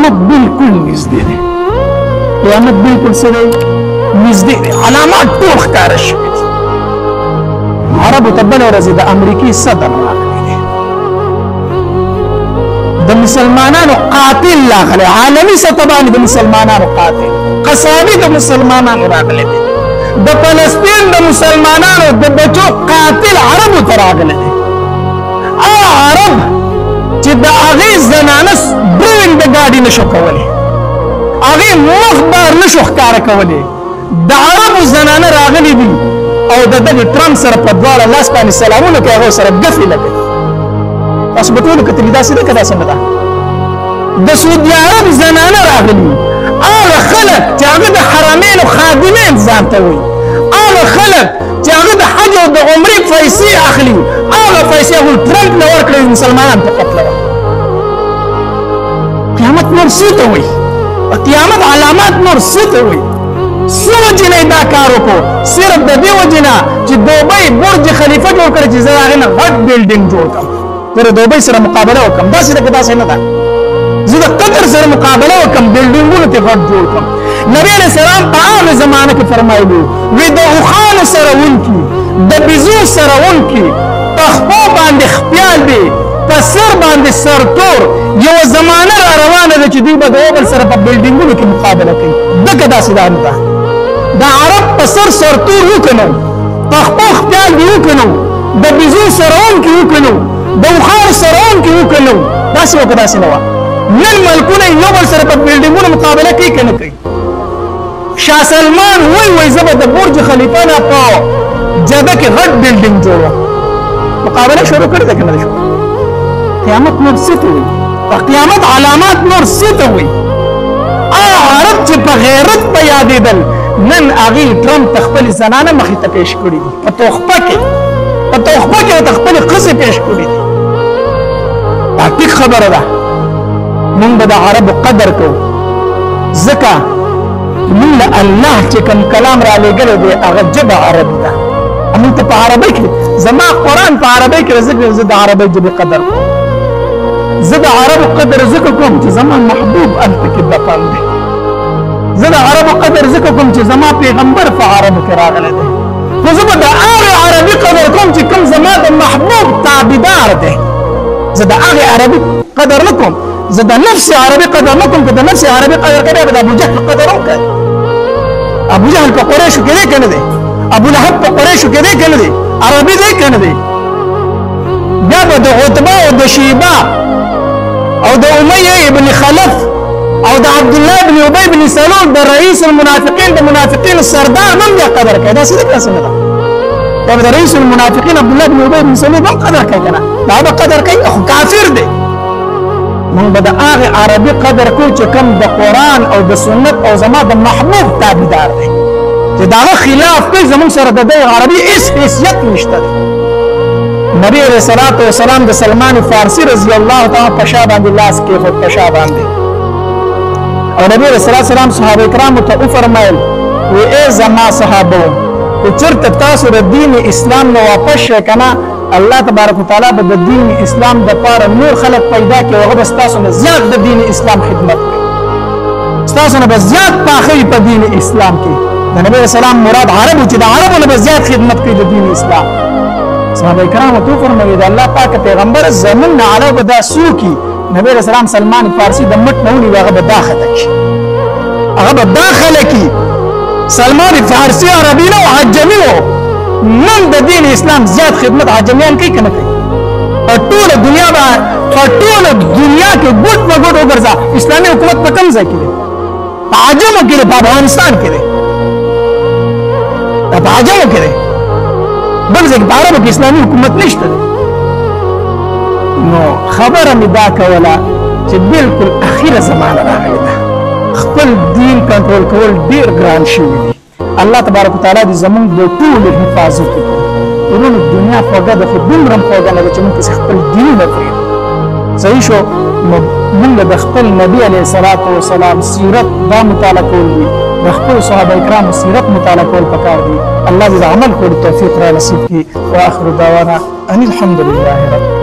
قیامت بالکل نږدې دی قیامت بالکل څه دی نږدې دی علامات ټول ښکاره شوي دي عربو ته بله ورځ د امریکې صدر راغلی دی د مسلمانانو قاتل راغلی عالمي سطح باندې د مسلمانانو قاتل قصابي د مسلمانانو راغلی دی د فلسطین د مسلمانانو د بچو قاتل عربو ته راغلی دی عرب چې د هغې زنانه ډرایوینګ د ګاډي نشو کولی هغې مخ بار نشو ښکاره کولی د عربو زنانه راغلي دي او د دغه ټرمپ سره په دواړه لاس باندې سلامونه کوي هغو سره ګفې لګوي تاسو به ټولو کتلي داسې ده که داسې نه ده د سعودي عرب زنانه راغلي هغه خلک چې هغه د حرمینو خادمین ځان ته وایي هغه خلک چې هغه د حج او د عمرې پیسې اخلي هغه پیسې هغوی ټرمپ نه ورکړې مسلمانان ته قتلوه قیامت نور څه ته وایي قیامت علامات نور څه ته وایي څه وجې نه دا کار وکړو صرف د دې وجې نه چې دوبۍ برج خلیفه جوړ کړی چې زه د هغې نه غټ بلډینګ جوړ کړم زه د دوبۍ سره مقابله وکړم داسې ده که داسې نه ده زه د قطر سره مقابله وکړم بلډینګونو ته غټ جوړ کړم نبی علیه السلام په هغه زمانه کې فرمایلي وی د اوښانو سره ونکي د بیزو سره ونکي په خپو باندې خپیال دی په سر باندې سرتور یو زمانه را روانه ده چې دوی به د یو بل سره په بلډینګونو کې مقابله کوي دکه داسې ده نه ده د عرب په سر سرتور وکنو په خپو خپیال دی وکنو د بیزو سره ونکي وکنو د اوښانو سره ونکي وکنو داسې وکړه داسې نه وه نن ملکونه یو بل سره په بلډینګونو مقابله کوي که نه کوي شاه سلمان وای زه به د برج خلیفه نه په جده کې غټ بلډینګ جوړوم مقابله شروع کړې ده که نه ده شروع قیامت نور څه ته وایي په قیامت علامات نور څه ته وایي عرب چې په غیرت په یادېدل نن هغې ټرمپ ته خپلې زنانه مخې ته پیش کړي دي په تحفه کې ورته خپلې ښځې پیش کړي دي دا ټیک خبره ده مونږ به د عربو قدر کوو ځکه مونږ له الله چې کوم کلام را لېږلی دی هغه ژبه عربي ده مونږ ته په عربۍ کې زما قرآن په عربۍ کې ذکر زه د عربۍ ژبې قدر کوم زه د عربو قدر ذکر کوم چې زما محبوب هلته کې دفن دی زه د عربو قدر ذکر کوم چې زما پیغمبر په عربو کې راغلی دی خو زه به د هغې عربي قدر کوم چې کوم زما د محبوب تابعدار دی زه د هغې عربي قدر نه کوم زه د نفس عربي قدر نه کوم که د نفس عربي قدر کوي به د ابوجهل قدر هم کوي ابوجهل په قریشو کې دی که نه دی ابولهب په قریشو کې دی که نه دی عربي دی که نه دی بیا به د عتبه او د شیبه او د امیه ابن خلف او د عبدالله ابن ابی بن سلول د رئیس المنافقین د منافقینو سردار هم بیا قدر کوي داسې ده که داسې نه ده بیا به د رئیس المنافقین عبدالله ابن ابی بن سلول هم قدر کوي که نه دا به قدر کوي خو کافر دی مونږ به د هغې عربي قدر کوو چې کوم د قرآن او د سنت او زما د محبوب تابعدار دی چې د هغه خلاف کوي زمونږ سره د دې عربي هېڅ حیثیت نشته دی نبی علیه الصلاة والسلام د سلمان فارسي رضی الله تعالی په شا باندې لاس کېښود په شا باندې او نبی علیه الصلاة والسلام صحابه کرامو ته وفرمیل وی ای زما صحابو که چېرته تاسو د دین اسلام نه واپس شئ که نه الله تبارک وتعالی به د دین اسلام دپاره نور خلک پیدا کړي او هغه به ستاسو نه زیات د دین اسلام خدمت کوي ستاسو نه به زیات پاخه وي په دین اسلام کې د نبي علیه السلام مراد عربو چې د عربو نه به زیات خدمت کوي د دین اسلام صحابه کرامو ته وفرمایي د الله پاک پیغمبر زمونږ نه علاوه به دا څوکي نبي علیه السلام سلمان فارسي د مټ نه ونیوي هغه به دا خطه کړي هغه به دا خلکي سلمان فارسي عربي نه و عجمي و نن د دین اسلام زیات خدمت عجمیان کوي که نه کوي په ټوله دنیا کې ګوټ په ګوټ وګرځه اسلامي حکومت په کوم ځای کې دی په عجمو کې دی په افغانستان کې دی په عجمو کې دی بل ځای کې په عربو کې اسلامي حکومت نشته دی نو خبره مې دا کوله چې بالکل اخیره زمانه راغلې ده خپل دین کنټرول کول ډېر ګران شوي دي الله تبارک وتعالی دې زمونږ د ټولو حفاظت وکړي ورونو دنیا خوږه ده خو دومره هم خوږه نه ده چې موږ پسې خپل دینونه پرېږدو صحیح شو نو موږ د خپل نبي علیه الصلاة والسلام سیرت دا مطالعه کول دي د خپلو صحابه کرامو سیرت مطالعه کول پکار دي الله دې د عمل کولو توفیق را نصیب کړي واخر دعوانا ان الحمد لله رب